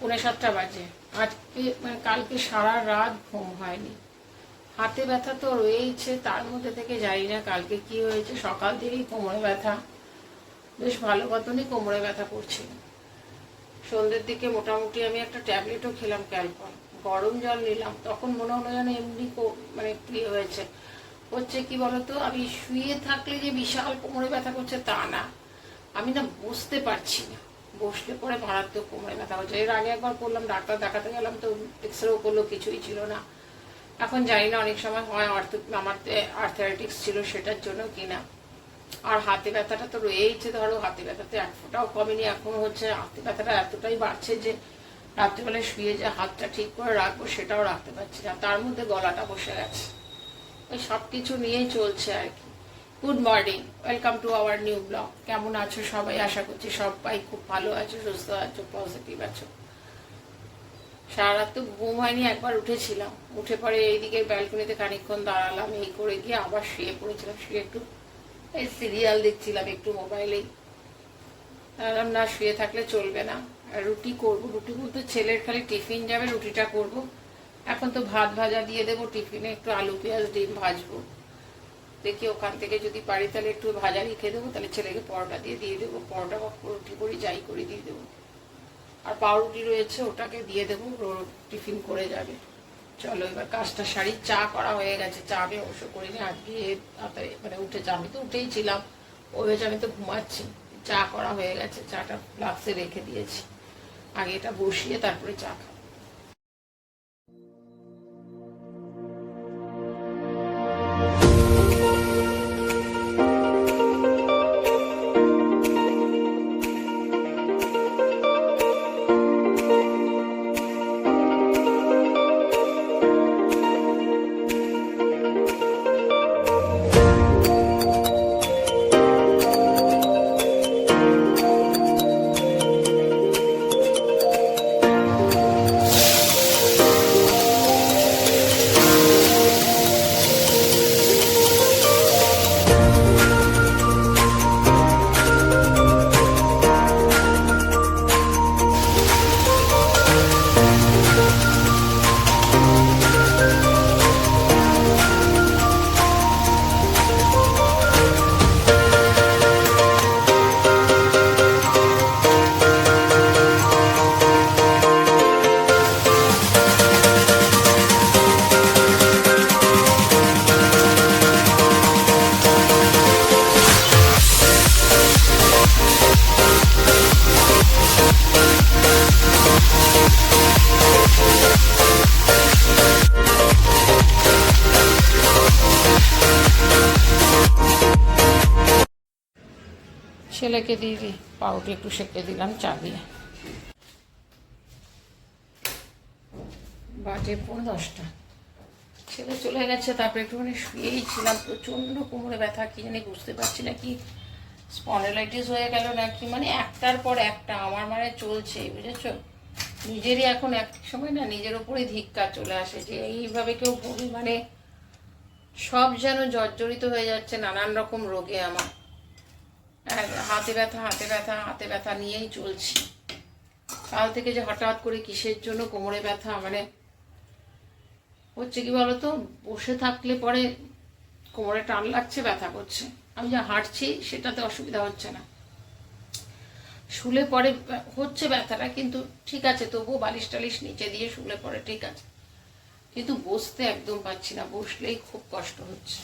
6:45 বাজে। আজকে মানে কালকে সারা রাত ঘুম হয়নি, হাতে ব্যথা তো রয়েইছে, তার মধ্যে থেকে জানি না কালকে কি হয়েছে, সকাল থেকেই কোমরে ব্যথা, বেশ ভালো মতনই কোমরে ব্যথা করছিল। সন্ধ্যের দিকে মোটামুটি আমি একটা ট্যাবলেটও খেলাম ক্যালপল, গরম জল নিলাম, তখন মনে হলো যেন এমনি মানে কি হচ্ছে কি বলতো, আমি শুয়ে থাকলে যে বিশাল কোমরে ব্যথা করছে তা না, আমি না বসতে পারছি না, বসলে পরে মারাত্মক কোমরে ব্যথা হচ্ছে। এর আগে একবার করলাম, ডাক্তার দেখাতে গেলাম, তো এক্সরেও করলো, কিছুই ছিল না। এখন জানি না, অনেক সময় হয় আমার আর্থারাইটিস ছিল সেটার জন্য কিনা। আর হাতে ব্যথাটা তো রয়েইছে, ধরো হাতে ব্যথাতে এক ফোঁটাও কমেনি, এখন হচ্ছে হাতে ব্যথাটা এতটাই বাড়ছে যে রাত্রিবেলায় শুয়ে যে হাতটা ঠিক করে রাখবো সেটাও রাখতে পারছি না, তার মধ্যে গলাটা বসে গেছে। ওই সব কিছু নিয়েই চলছে আর কি। Good morning, welcome to our new blog. কেমন আছো সবাই? আশা করছি সবাই খুব ভালো আছো, সুস্থ আছো, পজিটিভ আছো। সারা রাত তো ঘুম হয়নি, একবার উঠেছিলাম, উঠে পরে এইদিকে ব্যালকনিতে খানিকক্ষণ দাঁড়ালাম, এই করে গিয়ে আবার শুয়ে পড়েছিলাম, শুয়ে একটু এই সিরিয়াল দেখছিলাম একটু মোবাইলেই। না, শুয়ে থাকলে চলবে না, রুটি করব, রুটি বলতে ছেলের খালি টিফিন যাবে, রুটিটা করব। এখন তো ভাত ভাজা দিয়ে দেবো টিফিনে, একটু আলু পেঁয়াজ ডিম ভাজবো, দেখি ওখান থেকে যদি পারি তাহলে একটু ভাজা রেখে দেবো, তাহলে ছেলেকে পরোটা দিয়ে দেবো, পরোটা বা রুটি করি যাই করে দিয়ে দেবো। আর পাউরুটি রয়েছে, ওটাকে দিয়ে দেবো, টিফিন করে যাবে। চলো এবার কাজটা সারি। চা করা হয়ে গেছে, চা আমি অবশ্য করিনি আজকে, মানে উঠেছে, আমি তো উঠেই ছিলাম, ও হয়েছে আমি তো ঘুমাচ্ছি। চা করা হয়ে গেছে, চাটা ফ্লাক্সে রেখে দিয়েছি, আগে এটা বসিয়ে তারপরে চা খাবো। ছেলেকে দিয়ে দিই পাউরুটি, একটু সেঁকে দিলাম চা দিয়ে। বাজে 10:15, ছেলে চলে গেছে, তারপরে একটুখানি শুয়েই ছিলাম, প্রচণ্ড কোমরে ব্যথা, কি জানি বুঝতে পারছি না, কি স্পন্ডাইলাইটিস হয়ে গেল নাকি, মানে একটার পর একটা আমার মানে চলছে, বুঝেছো। নিজেরই এখন এক সময় না নিজের ওপরে ধিক্কার চলে আসে যে এইভাবে কেউ মানে সব যেন জর্জরিত হয়ে যাচ্ছে নানান রকম রোগে। আমার হাতে ব্যথা হাতে ব্যথা হাতে ব্যথা নিয়েই চলছি। কাল থেকে যে হঠাৎ করে কিসের জন্য কোমরে ব্যথা, মানে হচ্ছে কি বলতো, বসে থাকলে পরে কোমরে টান লাগছে, ব্যথা করছে। আমি যা হাঁটছি সেটাতে অসুবিধা হচ্ছে না, শুলে পরে হচ্ছে ব্যথাটা, কিন্তু ঠিক আছে, তবুও বালিশ টালিশ নিচে দিয়ে শুলে পরে ঠিক আছে, কিন্তু বসতে একদম পাচ্ছি না, বসলেই খুব কষ্ট হচ্ছে।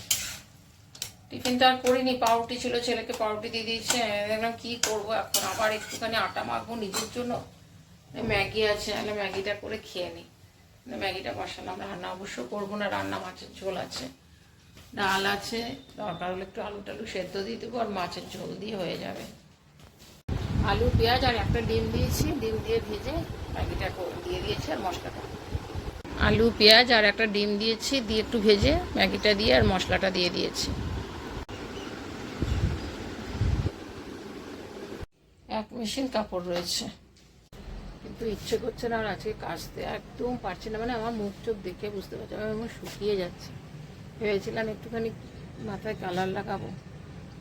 টিফিনটা আর করিনি, পাউরুটি ছিল, ছেলেকে পাউরুটি দিয়ে দিয়েছে। দেখলাম কি করবো এখন, আবার একটুখানি আটা মাখবো নিজের জন্য, ম্যাগি আছে, ম্যাগিটা করে খেয়ে নিই। ম্যাগিটা বসালাম, রান্না অবশ্য করবো না, রান্না মাছের ঝোল আছে, ডাল আছে, দরকার হলে একটু আলু টালু সেদ্ধ দিয়ে দেবো, আর মাছের ঝোল দিয়ে হয়ে যাবে। আলু পেঁয়াজ আর একটা ডিম দিয়েছি, ডিম দিয়ে ভেজে ম্যাগিটা দিয়ে দিয়েছি, আর মশলাটা, আলু পেঁয়াজ আর একটা ডিম দিয়েছি, দিয়ে একটু ভেজে ম্যাগিটা দিয়ে আর মশলাটা দিয়ে দিয়েছি। এক মেশিন কাপড় রয়েছে, কিন্তু ইচ্ছে করছে না আর আজকে কাচতে, একদম পারছি না, মানে আমার মুখ চোখ দেখে বুঝতে পারছি আমার শুকিয়ে যাচ্ছে। ভেবেছিলাম একটুখানি মাথায় কালার লাগাবো,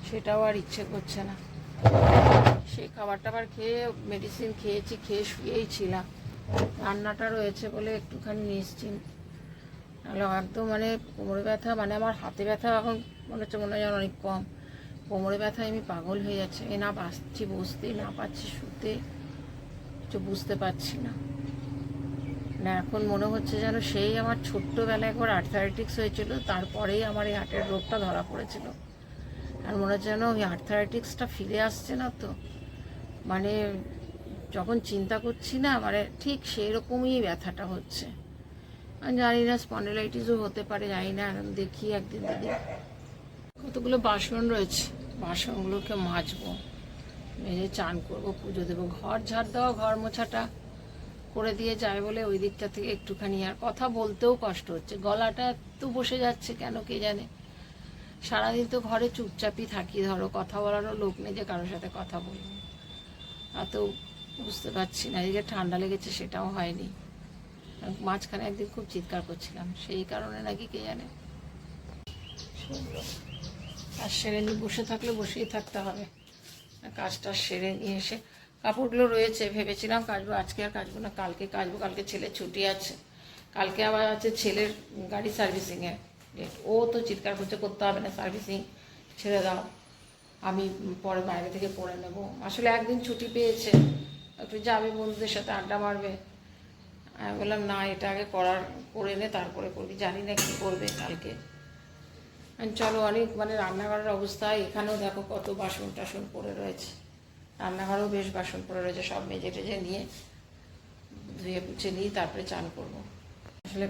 সেটাও আর ইচ্ছে করছে না। সেই খাবার টাবার খেয়ে মেডিসিন খেয়েছি, খেয়ে শুয়েই ছিলাম, রান্নাটা রয়েছে বলে একটুখানি নিশ্চিন্ত, নাহলে একদম মানে কোমরে ব্যথা, মানে আমার হাতে ব্যথা এখন মনে হয় অনেক কম, কোমরে ব্যথায় আমি পাগল হয়ে যাচ্ছে, না পাচ্ছি বসতে, না পাচ্ছি শুতে, কিছু বুঝতে পারছি না। না এখন মনে হচ্ছে যেন সেই আমার ছোট্টবেলায় একবার আর্থারাইটিক্স হয়েছিল, তারপরেই আমার এই হার্টের রোগটা ধরা পড়েছিল। আর মনে হচ্ছে যেন ওই আর্থারাইটিক্সটা ফিরে আসছে না তো, মানে যখন চিন্তা করছি না মানে ঠিক সেই রকমই ব্যথাটা হচ্ছে। আমি জানি না স্পন্ডিলাইটিসও হতে পারে, জানি না, দেখি একদিন দিদি। কতগুলো বাসন রয়েছে, বাসনগুলোকে মাজবো, মেজে চান করবো, পুজো দেবো, ঘর ঝাড় দেওয়া, ঘর মোছাটা করে দিয়ে যায় বলে ওই দিকটা থেকে একটুখানি আর কথা বলতেও কষ্ট হচ্ছে, গলাটা এত বসে যাচ্ছে কেন কে জানে। সারাদিন তো ঘরে চুপচাপই থাকি, ধরো কথা বলারও লোক নেই যে কারোর সাথে কথা বলবো, এত বুঝতে পারছি না। এদিকে ঠান্ডা লেগেছে সেটাও হয়নি, মাঝখানে একদিন খুব চিৎকার করছিলাম, সেই কারণে নাকি কে জানে। আর সেরে নিয়ে বসে থাকলে বসেই থাকতে হবে, কাজটা সেরে নিয়ে এসে কাপড়গুলো রয়েছে, ভেবেছিলাম কাচবো, আজকে আর কাচবো না, কালকে কাচবো, কালকে ছেলের ছুটি আছে, কালকে আবার আছে ছেলের গাড়ি সার্ভিসিংয়ে ডেট, ও তো চিৎকার করতে হবে না, সার্ভিসিং ছেড়ে দাও, আমি পরে বাইরে থেকে পরে নেব। আসলে একদিন ছুটি পেয়েছে, একটু যাবে বন্ধুদের সাথে আড্ডা মারবে, আমি বললাম না এটা আগে করে নে তারপরে করবি, জানি না কী করবে কালকে। চলো, অনেক মানে রান্নাঘরের অবস্থা, এখানেও দেখো কত বাসন টাসন পড়ে রয়েছে, রান্নাঘরেও বেশ বাসন পড়ে রয়েছে, সব মেজে টেজে নিয়ে ধুয়ে পুছে নিয়ে তারপরে চান করবো। আসলে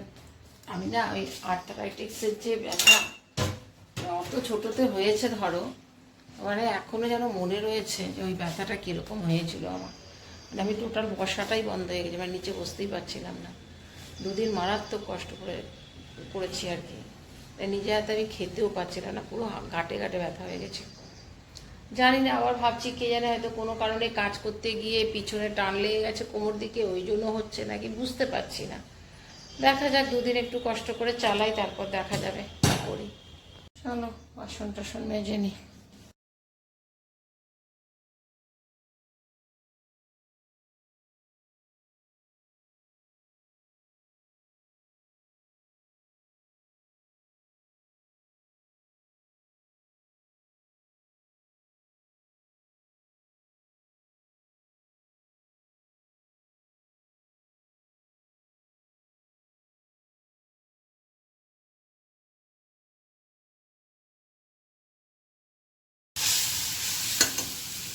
আমি না ওই আর্থারাইটিক্সের যে ব্যথা অত ছোটোতে হয়েছে ধরো, মানে এখনও যেন মনে রয়েছে যে ওই ব্যথাটা কীরকম হয়েছিল আমার, মানে আমি টোটাল বসাটাই বন্ধ হয়ে গেছে, মানে নিচে বসতেই পারছিলাম না, দুদিন মারাত্মক কষ্ট করেছি আর কি, তাই নিজে হাতে আমি খেতেও পারছিলাম না, পুরো ঘাটে ঘাটে ব্যথা হয়ে গেছে। জানি না, আবার ভাবছি কে জানে হয়তো কোনো কারণে কাজ করতে গিয়ে পিছনে টান লেগে গেছে কোমর দিকে, ওই জন্য হচ্ছে নাকি বুঝতে পারছি না। দেখা যাক, দুদিন একটু কষ্ট করে চালাই, তারপর দেখা যাবে কী করি। চলো বাসন টাসন মেজে নিই।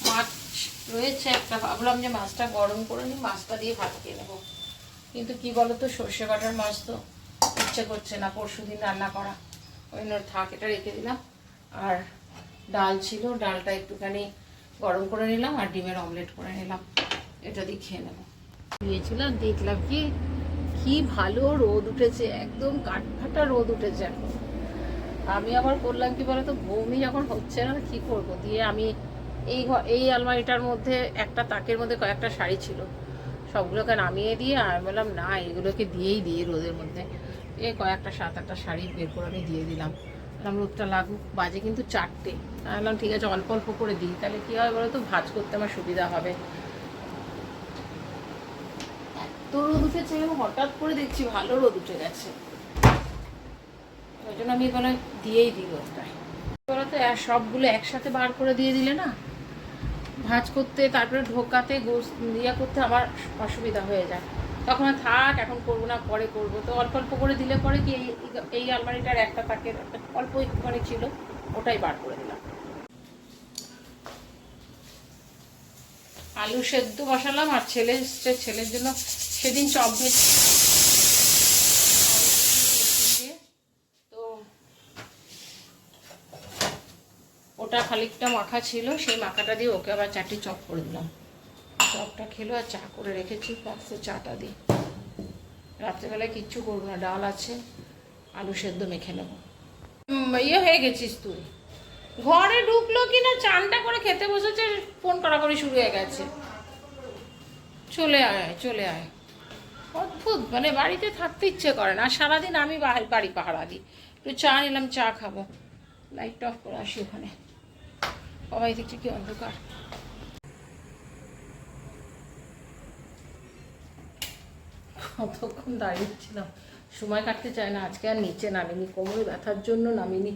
মাছ রয়েছে একটা, ভাবলাম যে মাছটা গরম করে নিই, মাছটা দিয়ে ভাত খেয়ে নেবো, কিন্তু কি বলতো সর্ষে বাটার মাছ তো ইচ্ছে করছে না, পরশুদিন রান্না করা, ওই জন্য থাক, এটা রেখে দিলাম। আর ডাল ছিল, ডালটা একটুখানি গরম করে নিলাম, আর ডিমের অমলেট করে নিলাম, এটা দিয়ে খেয়ে নেবো। দিয়েছিলাম, দেখলাম কি কি ভালো রোদ উঠেছে, একদম কাঠফাটা রোদ উঠেছে এখন। আমি আবার করলাম কি বলতো, বমি যখন হচ্ছে না কি করব, দিয়ে আমি এই আলমারিটার মধ্যে একটা তাকের মধ্যে কয়েকটা শাড়ি ছিল, সবগুলোকে নামিয়ে দিয়ে আমি বললাম না এগুলোকে দিয়েই দিই রোদের মধ্যে, এই কয়েকটা 7-8টা শাড়ি বের করে আমি দিয়ে দিলাম, বললাম রোদটা লাগুক, বাজে কিন্তু 4টে, আমি বললাম ঠিক আছে অল্প অল্প করে দিই, তাহলে কী হয় বলো তো, ভাঁজ করতে আমার সুবিধা হবে। এত রোদ উঠেছে, হঠাৎ করে দেখছি ভালো রোদ উঠে গেছে, ওই জন্য আমি বলে দিয়েই দিই রোদটায়। বলতো সবগুলো একসাথে বার করে দিয়ে দিলে না, ভাঁজ করতে তারপরে ঢোকাতে ইয়া করতে আমার অসুবিধা হয়ে যায়, তখন থাক এখন করবো না পরে করবো, তো অল্প অল্প করে দিলে পরে কি এই আলমারিটার একটা তাকের অল্প একটুখানি ছিল, ওটাই বার করে দিলাম। আলু সেদ্ধ বসালাম, আর ছেলের জন্য সেদিন চপ ভেজে, তো ওটা খানিকটা মাখা ছিল, সেই মাখাটা দিয়ে ওকে আবার 4টে চপ করে দিলাম, চপটা খেলো, আর চা করে রেখেছি ফ্লাক্সে, চাটা দিই। রাত্রেবেলায় কিচ্ছু করবো না, ডাল আছে, আলু সেদ্ধ মেখে নেবো। ইয়ে হয়ে গেছিস তুই, ঘরে ঢুকলো কি না, চানটা করে খেতে বসেছে, ফোন করাকরি শুরু হয়ে গেছে, চলে আয় চলে আয়, অদ্ভুত, মানে বাড়িতে থাকতে ইচ্ছে করে না, আর সারাদিন আমি বাড়ি পাহারা দিই, একটু চা নিলাম, চা খাবো, লাইটটা অফ করে আসি ওখানে, সবাই দেখছি কি অন্ধকার। কতক্ষণ দাঁড়িয়েছিলাম, সময় কাটতে চায় না। আজকে আর নিচে নামিনি, কোমরে ব্যথার জন্য নামিনি।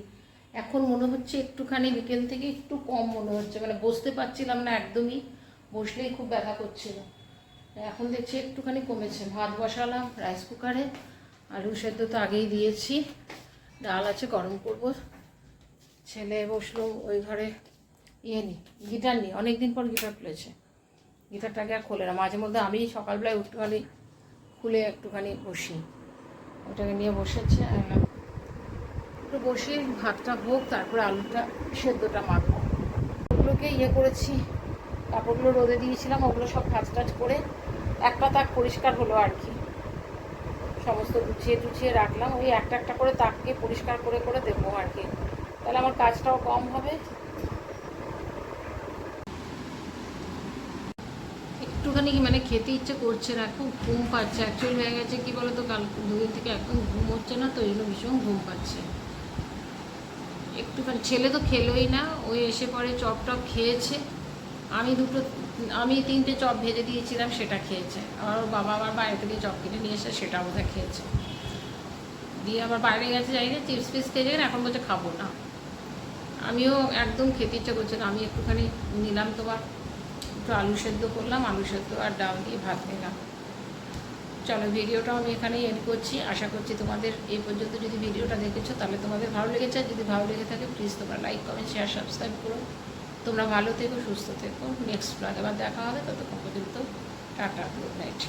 এখন মনে হচ্ছে একটুখানি বিকেল থেকে একটু কম মনে হচ্ছে, মানে বসতে পারছিলাম না একদমই, বসলেই খুব ব্যথা করছিল। এখন দেখছি একটুখানি কমেছে। ভাত বসালাম রাইস কুকারে, আলু সেদ্ধ তো আগেই দিয়েছি, ডাল আছে গরম করব। ছেলে বসলো ওই ঘরে গিটার নিয়ে, অনেকদিন পর গিটার খুলেছে। গিটারটাকে আর খোলে না, মাঝে মধ্যে আমি সকালবেলায় একটুখানি খুলে একটুখানি বসি, ওটাকে নিয়ে বসেছে। একটু বসিয়ে ভাতটা হোক, তারপরে আলুটা সেদ্ধটা মাখবো। ওগুলোকে করেছি, কাপড়গুলো রোদে দিয়েছিলাম, ওগুলো সব ভাজ টাজ করে একটা তাক পরিষ্কার হলো আর কি, সমস্ত গুছিয়ে টুছিয়ে রাখলাম। ওই একটা একটা করে তাককে পরিষ্কার করে করে দেবো আর কি, তাহলে আমার কাজটাও কম হবে। একটুখানি মানে খেতে ইচ্ছে করছে না, খুব ঘুম পাচ্ছে। অ্যাকচুয়ালি হয়ে গেছে কি বলো তো, কাল দুদিন থেকে একদম ঘুম হচ্ছে না, তো এই জন্য ভীষণ ঘুম পাচ্ছে। একটুখানি, ছেলে তো খেলোই না, ওই এসে পরে চপ টপ খেয়েছে। আমি 3টে চপ ভেজে দিয়েছিলাম, সেটা খেয়েছে। আর ওর বাবা আবার বাইরে থেকে চপ কিনে নিয়ে এসে সেটা বোধহয় খেয়েছে, দিয়ে আবার বাইরে গেছে যাই না, চিপস ফিপস খেয়েছে, এখন বলছে খাবো না। আমিও একদম খেতে ইচ্ছা করছে না, আমি একটুখানি নিলাম, তোমার একটু আলু সেদ্ধ করলাম, আলু সেদ্ধ আর ডাল দিয়ে ভাত নিলাম। চলো, ভিডিওটাও আমি এখানেই এন্ড করছি। আশা করছি তোমাদের এই পর্যন্ত যদি ভিডিওটা দেখেছো তাহলে তোমাদের ভালো লেগেছে। আর যদি ভালো লেগে থাকে প্লিজ তোমরা লাইক কমেন্ট শেয়ার সাবস্ক্রাইব করো। তোমরা ভালো থেকো, সুস্থ থেকো। নেক্সট ব্লগে আবার দেখা হবে, ততক্ষণ পর্যন্ত টাটা, গুড নাইট।